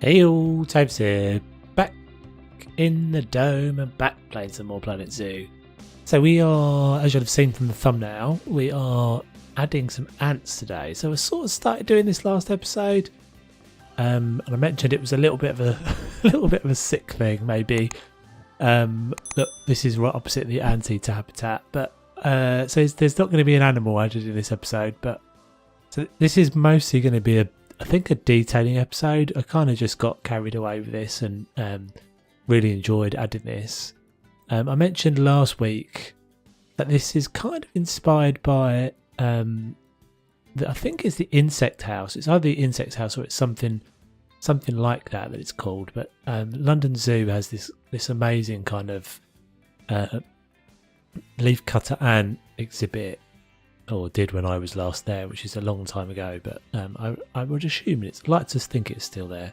Hey all, Tabes here, back in the dome and back playing some more Planet Zoo. So we are, as you'll have seen from the thumbnail, we are adding some ants today. So I sort of started doing this last episode, and I mentioned it was a little bit of a sick thing, maybe. Look, this is right opposite the anteater habitat, but so there's not going to be an animal added in this episode, but so this is mostly going to be I think a detailing episode. I kind of just got carried away with this and really enjoyed adding this. I mentioned last week that this is kind of inspired by I think it's the insect house. It's either the insect house or it's something like that it's called. But London Zoo has this amazing kind of leaf cutter ant exhibit, or did when I was last there, which is a long time ago, but I would assume I'd like to think it's still there.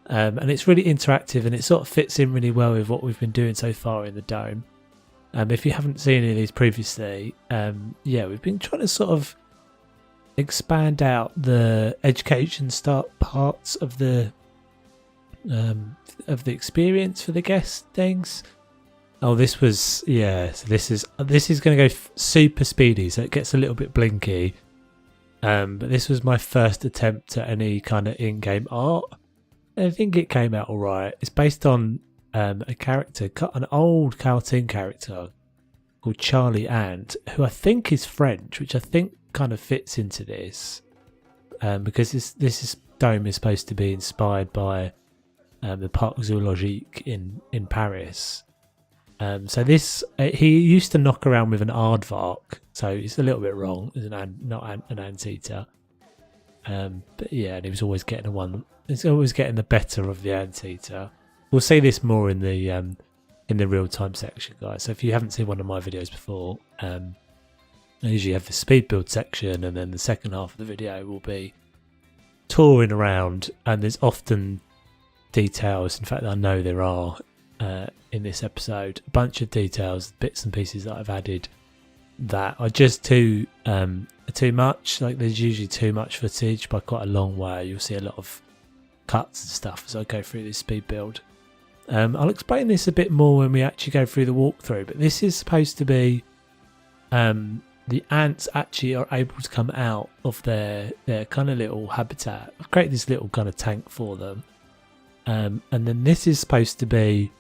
And it's really interactive and it sort of fits in really well with what we've been doing so far in the dome. If you haven't seen any of these previously, we've been trying to sort of expand out the education parts of the experience for the guest things. Oh, this was, so this is going to go super speedy, so it gets a little bit blinky. But this was my first attempt at any kind of in-game art. I think it came out all right. It's based on a character, an old cartoon character called Charlie Ant, who I think is French, which I think kind of fits into this. Because this dome is supposed to be inspired by the Parc Zoologique in Paris. So this he used to knock around with an aardvark, so it's a little bit wrong. It's not an anteater, but yeah, and he was always getting the better of the anteater. We'll see this more in the real time section, guys. So if you haven't seen one of my videos before, I usually have the speed build section, and then the second half of the video will be touring around, and there's often details. In fact, I know there are. In this episode, a bunch of details, bits and pieces that I've added that are just too much. Like there's usually too much footage by quite a long way. You'll see a lot of cuts and stuff as I go through this speed build. I'll explain this a bit more when we actually go through the walkthrough, but this is supposed to be the ants actually are able to come out of their kind of little habitat. I've created this little kind of tank for them, and then this is supposed to be,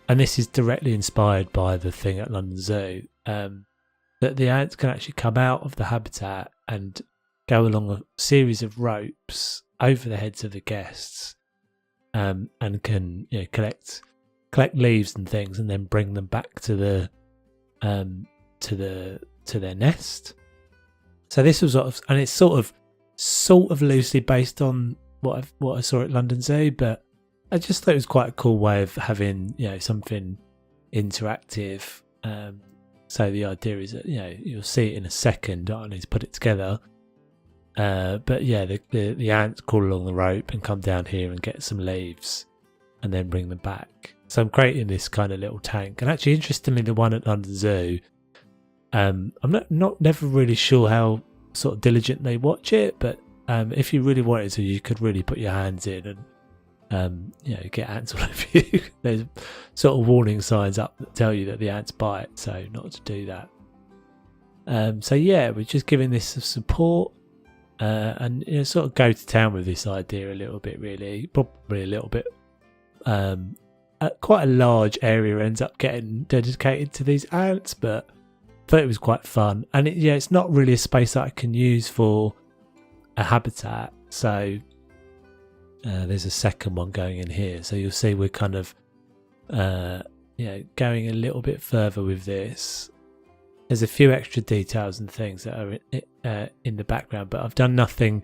and this is directly inspired by the thing at London Zoo, that the ants can actually come out of the habitat and go along a series of ropes over the heads of the guests, and can collect leaves and things, and then bring them back to their nest. So this was and it's sort of loosely based on what I saw at London Zoo, but I just thought it was quite a cool way of having, something interactive. So the idea is that, you'll see it in a second. I need to put it together. But yeah, the ants crawl along the rope and come down here and get some leaves and then bring them back. So I'm creating this kind of little tank. And actually, interestingly, the one at London Zoo, I'm never really sure how sort of diligent they watch it, but if you really wanted to, you could really put your hands in and get ants all over you. There's sort of warning signs up that tell you that the ants bite, so not to do that. So yeah, we're just giving this some support, and sort of go to town with this idea a little bit, really. Probably a little bit. Quite a large area ends up getting dedicated to these ants, but I thought it was quite fun. And it's not really a space that I can use for a habitat, so there's a second one going in here, so you'll see we're kind of going a little bit further with this. There's a few extra details and things that are in the background, but I've done nothing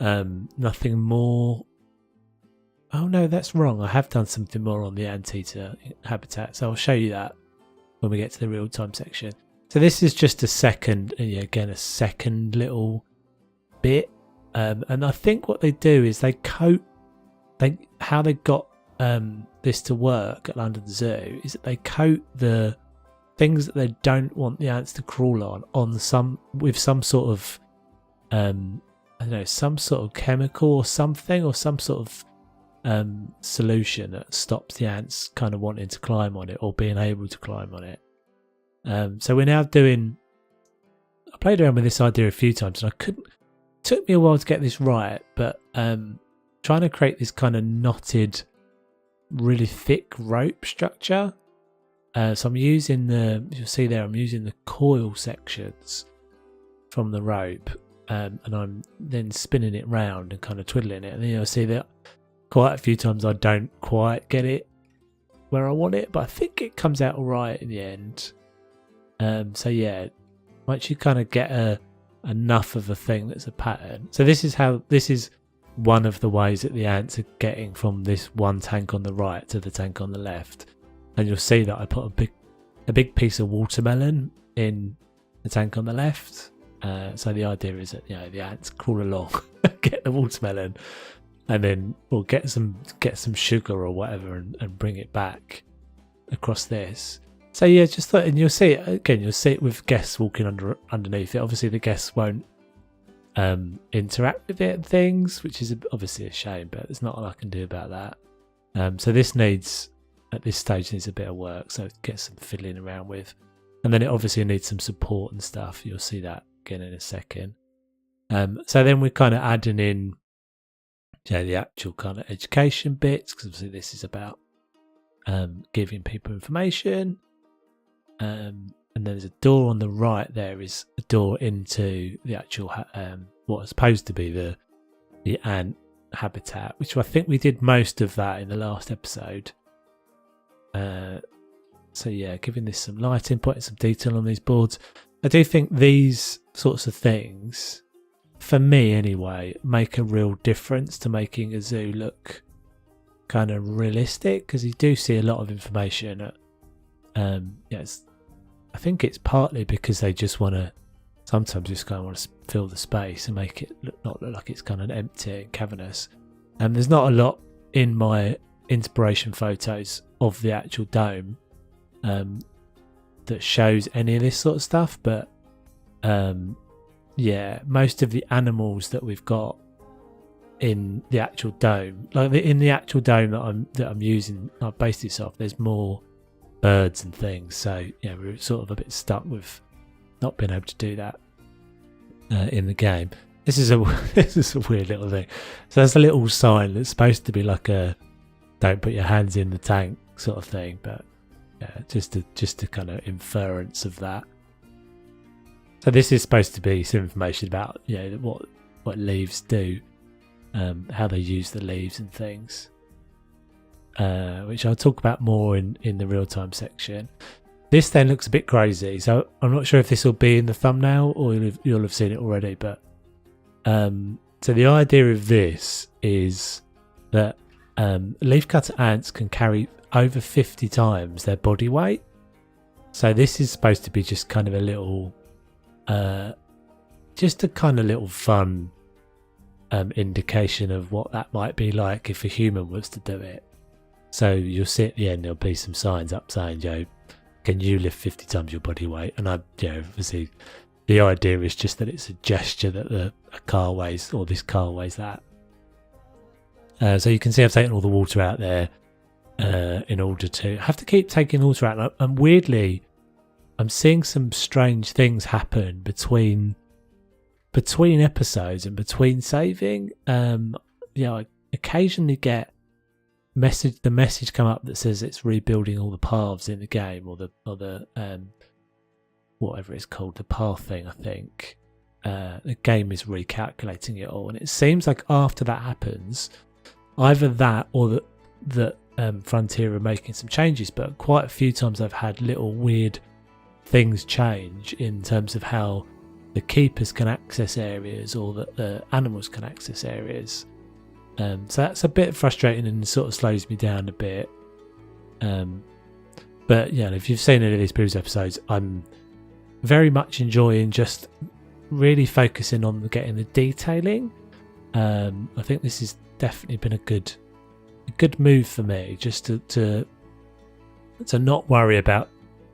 more. Oh no, that's wrong. I have done something more on the anteater habitat, so I'll show you that when we get to the real time section. So this is just a second little bit. And I think what they do is how they got this to work at London Zoo is that they coat the things that they don't want the ants to crawl on with some sort of some sort of chemical or something, or some sort of solution that stops the ants kind of wanting to climb on it or being able to climb on it. So we're now doing. I played around with this idea a few times, and it took me a while to get this right. But trying to create this kind of knotted, really thick rope structure. So I'm using you'll see there, I'm using the coil sections from the rope, and I'm then spinning it round and kind of twiddling it. And then you'll see that quite a few times I don't quite get it where I want it, but I think it comes out all right in the end. So yeah, once you kind of get enough of a thing that's a pattern. So this is one of the ways that the ants are getting from this one tank on the right to the tank on the left. And you'll see that I put a big piece of watermelon in the tank on the left. So the idea is that the ants crawl along, get the watermelon, and then we'll get some sugar or whatever and bring it back across this. So yeah, just thought, and you'll see it again. You'll see it with guests walking underneath it. Obviously, the guests won't interact with it and things, which is obviously a shame. But there's not a lot I can do about that. So this at this stage needs a bit of work. So get some fiddling around with, and then it obviously needs some support and stuff. You'll see that again in a second. So then we're kind of adding in the actual kind of education bits, because obviously this is about giving people information. And there's a door on the right. There is a door into the actual what is supposed to be the ant habitat, which I think we did most of that in the last episode. So yeah, giving this some lighting, putting some detail on these boards. I do think these sorts of things, for me anyway, make a real difference to making a zoo look kind of realistic, because you do see a lot of information. I think it's partly because they just want to sometimes just kind of want to fill the space and make it not look like it's kind of empty and cavernous. There's not a lot in my inspiration photos of the actual dome that shows any of this sort of stuff, but most of the animals that we've got in the actual dome, in the actual dome that I'm using, I based this off, there's more birds and things, so we're sort of a bit stuck with not being able to do that in the game. This is a weird little thing. So there's a little sign that's supposed to be like a "don't put your hands in the tank" sort of thing, but just a kind of inference of that. So this is supposed to be some information about what leaves do, how they use the leaves and things, which I'll talk about more in the real-time section. This then looks a bit crazy, so I'm not sure if this will be in the thumbnail or you'll have seen it already, but so the idea of this is that leafcutter ants can carry over 50 times their body weight. So this is supposed to be just kind of a little little fun indication of what that might be like if a human was to do it. So you'll see at the end there'll be some signs up saying, can you lift 50 times your body weight? And obviously the idea is just that it's a gesture that a car weighs, or this car weighs that. So you can see I've taken all the water out there in order to have to keep taking water out. And weirdly, I'm seeing some strange things happen between episodes and between saving. I occasionally get the message come up that says it's rebuilding all the paths in the game, or the whatever it's called, the path thing. I think the game is recalculating it all, and it seems like after that happens, either that or that Frontier are making some changes. But quite a few times I've had little weird things change in terms of how the keepers can access areas, or that the animals can access areas. So that's a bit frustrating and sort of slows me down a bit. But if you've seen any of these previous episodes, I'm very much enjoying just really focusing on getting the detailing. I think this has definitely been a good move for me, just to not worry about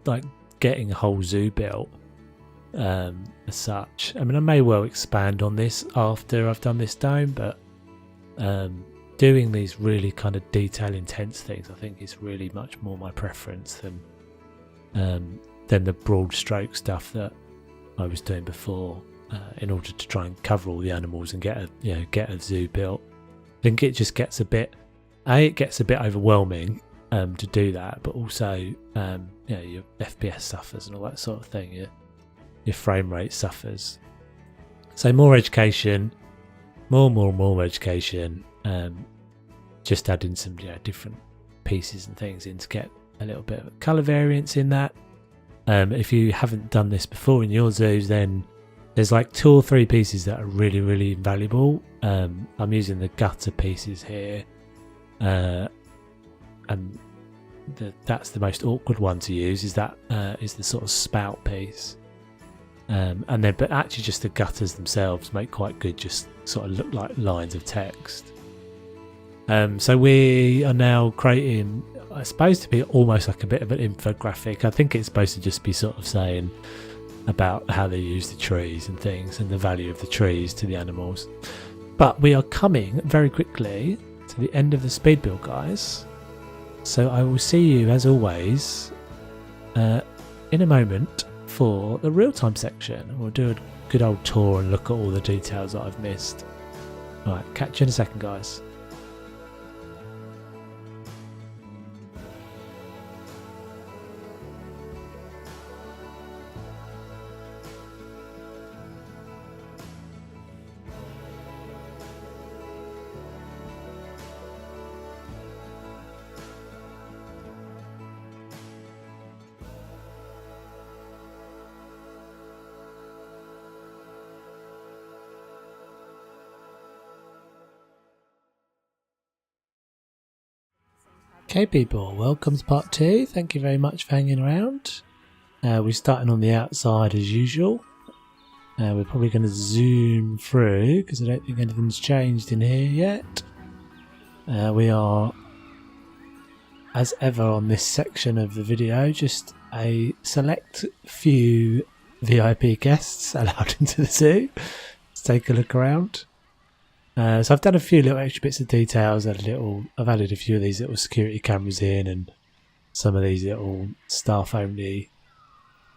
like getting a whole zoo built as such. I mean, I may well expand on this after I've done this dome, but doing these really kind of detail intense things, I think, is really much more my preference than the broad stroke stuff that I was doing before, in order to try and cover all the animals and get a zoo built. I think it just gets a bit overwhelming to do that, but also your FPS suffers and all that sort of thing. Your frame rate suffers. So more education, more education. Just adding some different pieces and things in to get a little bit of colour variance in that. If you haven't done this before in your zoos, then there's like 2 or 3 pieces that are really, really invaluable. I'm using the gutter pieces here, and that's the most awkward one to use. Is the sort of spout piece, but actually just the gutters themselves make quite good, just sort of look like lines of text. So we are now creating, it's supposed to be almost like a bit of an infographic. I think it's supposed to just be sort of saying about how they use the trees and things and the value of the trees to the animals. But we are coming very quickly to the end of the speed build, guys. So I will see you, as always, in a moment for the real-time section. We'll do a good old tour and look at all the details that I've missed. Alright, catch you in a second, guys. Okay people, welcome to part 2. Thank you very much for hanging around. We're starting on the outside as usual. We're probably going to zoom through because I don't think anything's changed in here yet. We are, as ever on this section of the video, just a select few VIP guests allowed into the zoo. Let's take a look around. So I've done a few little extra bits of details. I've added a few of these little security cameras in, and some of these little staff-only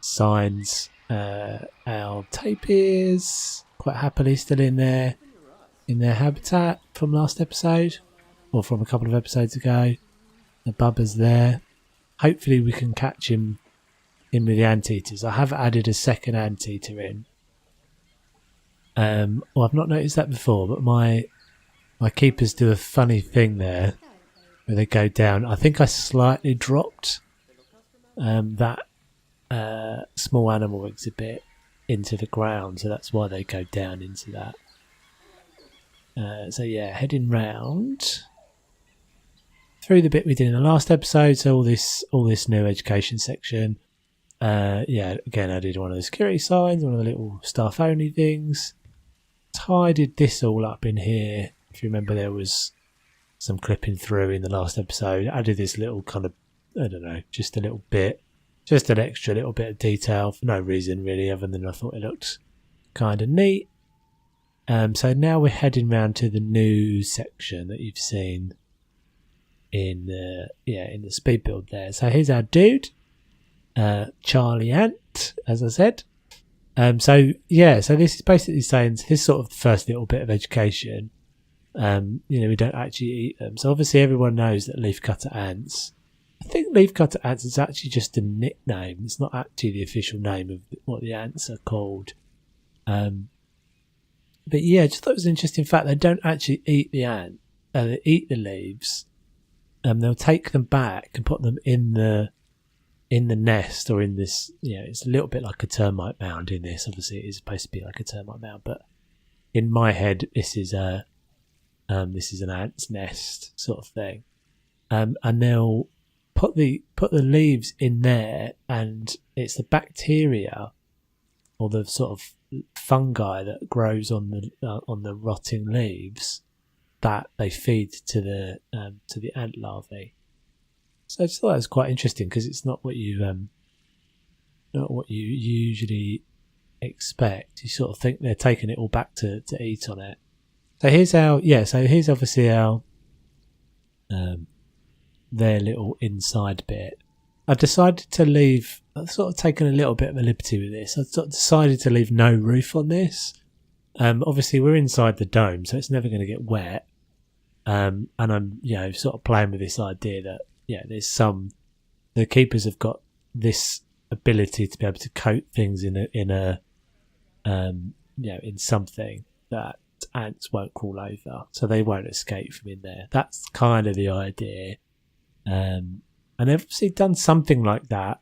signs. Our tapirs quite happily still in their habitat from last episode, or from a couple of episodes ago. The bubba's there. Hopefully we can catch him in with the anteaters. I have added a second anteater in. Well, I've not noticed that before, but my keepers do a funny thing there where they go down. I think I slightly dropped that small animal exhibit into the ground, so that's why they go down into that. So yeah, heading round through the bit we did in the last episode. So all this new education section. Yeah, again, I did one of the security signs, one of the little staff only things. Tidied this all up in here. If you remember, there was some clipping through in the last episode. Added this little kind of, I don't know, just a little bit, just an extra little bit of detail for no reason really, other than I thought it looked kind of neat. So now we're heading round to the new section that you've seen in the speed build there. So here's our dude, Charlie Ant, as I said. So this is basically saying this sort of first little bit of education. We don't actually eat them. So obviously everyone knows that leafcutter ants. I think leafcutter ants is actually just a nickname. It's not actually the official name of what the ants are called. But yeah, I just thought it was an interesting fact. They don't actually eat the ant. They eat the leaves. They'll take them back and put them in the nest, or in this, it's a little bit like a termite mound in this. Obviously it is supposed to be like a termite mound, but in my head this is an ant's nest sort of thing. And they'll put the leaves in there, and it's the bacteria or the sort of fungi that grows on the rotting leaves that they feed to the ant larvae. So I just thought that was quite interesting, because it's not what you usually expect. You sort of think they're taking it all back to eat on it. So here's obviously our their little inside bit. I decided to leave. I've sort of taken a little bit of a liberty with this. I sort of decided to leave no roof on this. Obviously, we're inside the dome, so it's never going to get wet. And I'm, sort of playing with this idea that, there's the keepers have got this ability to be able to coat things in something that ants won't crawl over, so they won't escape from in there. That's kind of the idea. And they've obviously done something like that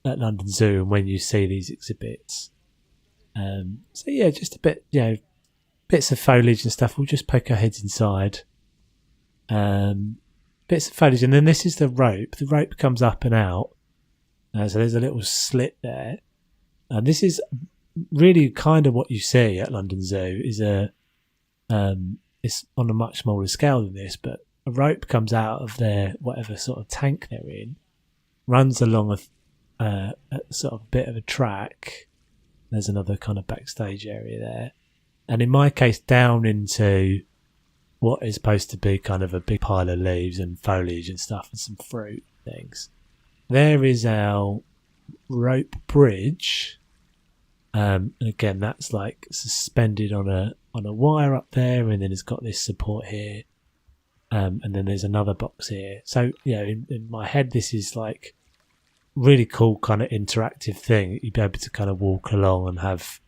at London Zoo, and when you see these exhibits. Just a bit, bits of foliage and stuff. We'll just poke our heads inside. Bits of foliage, and then this is the rope. The rope comes up and out. So there's a little slit there. And this is really kind of what you see at London Zoo. It's on a much smaller scale than this, but a rope comes out of their whatever sort of tank they're in, runs along a sort of bit of a track. There's another kind of backstage area there, and in my case down into what is supposed to be kind of a big pile of leaves and foliage and stuff and some fruit things. There is our rope bridge, and again that's like suspended on a wire up there, and then it's got this support here, and then there's another box here. So in my head this is like really cool kind of interactive thing. You'd be able to kind of walk along and have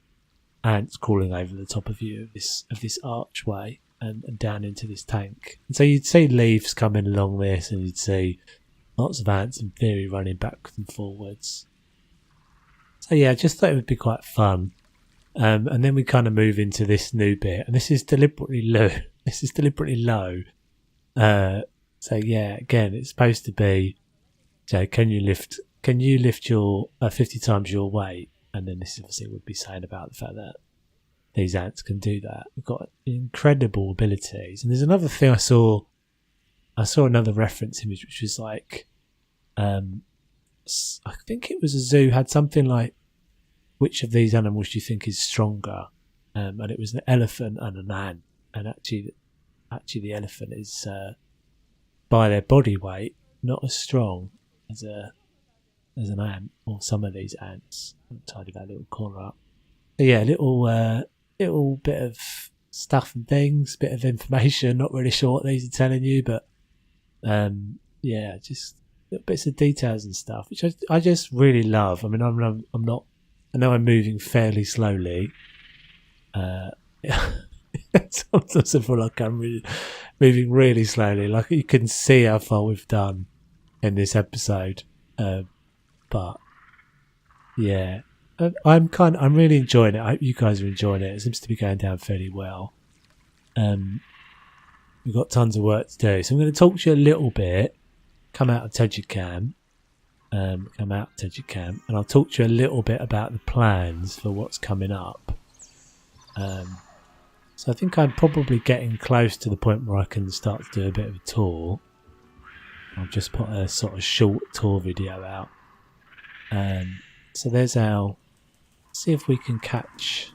ants crawling over the top of you of this archway and down into this tank. And so you'd see leaves coming along this, and you'd see lots of ants in theory running backwards and forwards. So I just thought it would be quite fun. And then we kind of move into this new bit, and this is deliberately low. Again, it's supposed to be, can you lift your 50 times your weight? And then this obviously would be saying about the fact that these ants can do that. We've got incredible abilities. And there's another thing I saw another reference image, which was like, I think it was a zoo, had something like, which of these animals do you think is stronger? And it was an elephant and an ant. And actually the elephant is, by their body weight, not as strong as an ant, or some of these ants. I'll tidy that little corner up. But little bit of stuff and things, bit of information. Not really sure what these are telling you, but just little bits of details and stuff, which I just really love. I mean, I'm not. I know I'm moving fairly slowly. Sometimes I feel like I'm moving really slowly. Like you can see how far we've done in this episode, but yeah. I'm really enjoying it. I hope you guys are enjoying it. It seems to be going down fairly well. We've got tons of work to do, so I'm going to talk to you a little bit. Come out of Tycoon, and I'll talk to you a little bit about the plans for what's coming up. So I think I'm probably getting close to the point where I can start to do a bit of a tour. I'll just put a sort of short tour video out. So there's our. See if we can catch.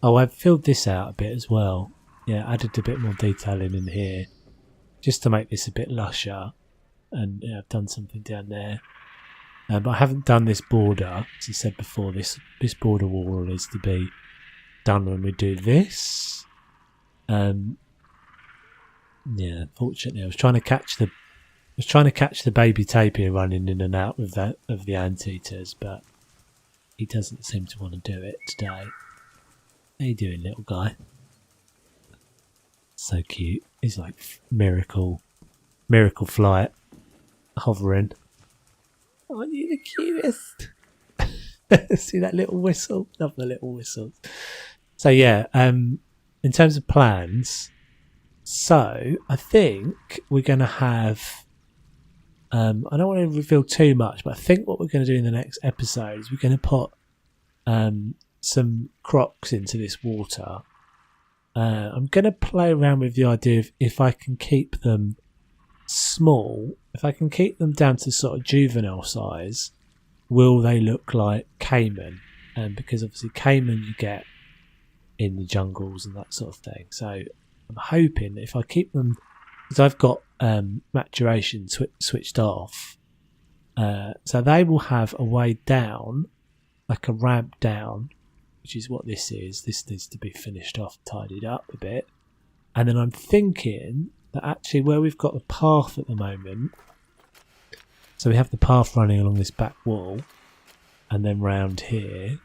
Oh, I've filled this out a bit as well. Yeah, added a bit more detailing in here, just to make this a bit lusher. And I've done something down there. But I haven't done this border. As I said before, this border wall is to be done when we do this. Fortunately, I was trying to catch the baby tapir running in and out of the anteaters, but he doesn't seem to want to do it today. How you doing, little guy? So cute. He's like miracle flight, hovering. Aren't you the cutest? See that little whistle? Love the little whistles. So in terms of plans, so I think we're going to have. I don't want to reveal too much, but I think what we're going to do in the next episode is we're going to put some crocs into this water. I'm going to play around with the idea of if I can keep them small, if I can keep them down to sort of juvenile size, will they look like caiman? Because obviously caiman you get in the jungles and that sort of thing. So I'm hoping if I keep them, because I've got maturation switched off. So they will have a way down, like a ramp down, which is what this is. This needs to be finished off, tidied up a bit. And then I'm thinking that actually where we've got the path at the moment, so we have the path running along this back wall and then round here.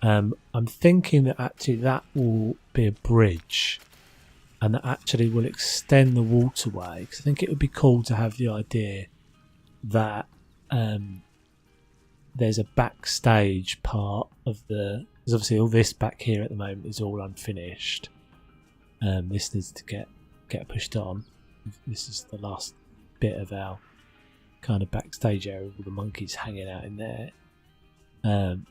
I'm thinking that actually that will be a bridge and that actually will extend the waterway, because I think it would be cool to have the idea that there's a backstage part of the... Because obviously all this back here at the moment is all unfinished. This needs to get pushed on. This is the last bit of our kind of backstage area with the monkeys hanging out in there.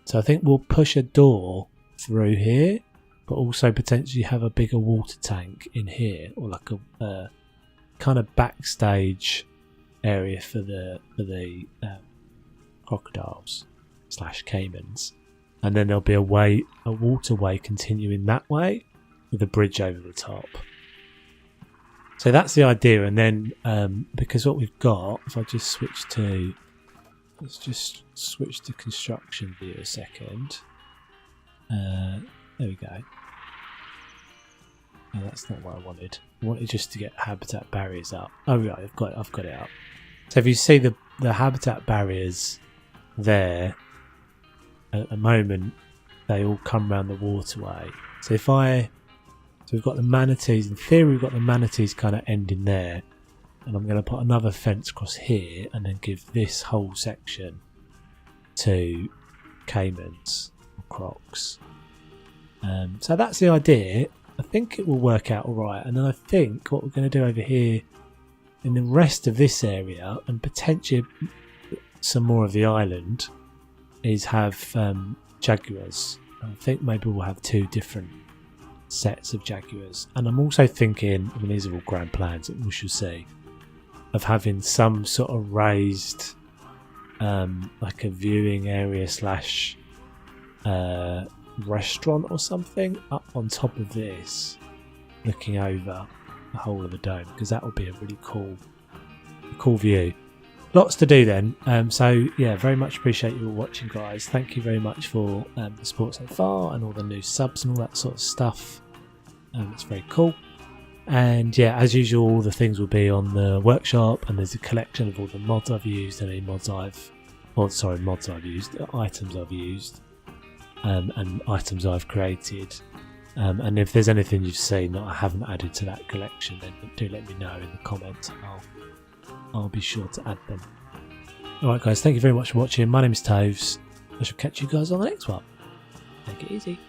So I think we'll push a door through here, but also potentially have a bigger water tank in here, or like a kind of backstage area for the crocodiles / caimans, and then there'll be a waterway continuing that way with a bridge over the top. So that's the idea. And then because what we've got, if I just switch to... Let's just switch to construction view a second. There we go. No, that's not what I wanted. I wanted just to get habitat barriers up. Oh right, I've got it up. So if you see the habitat barriers there, at the moment they all come around the waterway. So we've got the manatees. In theory, we've got the manatees kind of ending there. And I'm going to put another fence across here and then give this whole section to caimans or crocs. So that's the idea. I think it will work out alright. And then I think what we're going to do over here in the rest of this area, and potentially some more of the island, is have jaguars. I think maybe we'll have 2 different sets of jaguars. And I'm also thinking, I mean, these are all grand plans that we shall see, of having some sort of raised like a viewing area / restaurant or something up on top of this, looking over the whole of the dome, because that would be a really cool view. Lots to do then. So yeah, very much appreciate you all watching, guys. Thank you very much for the support so far and all the new subs and all that sort of stuff. It's very cool. And yeah, as usual, all the things will be on the workshop, and there's a collection of all the mods I've used, and items I've used, and items I've created. And if there's anything you've seen that I haven't added to that collection, then do let me know in the comments, and I'll be sure to add them. Alright guys, thank you very much for watching. My name is Toves. I shall catch you guys on the next one. Take it easy.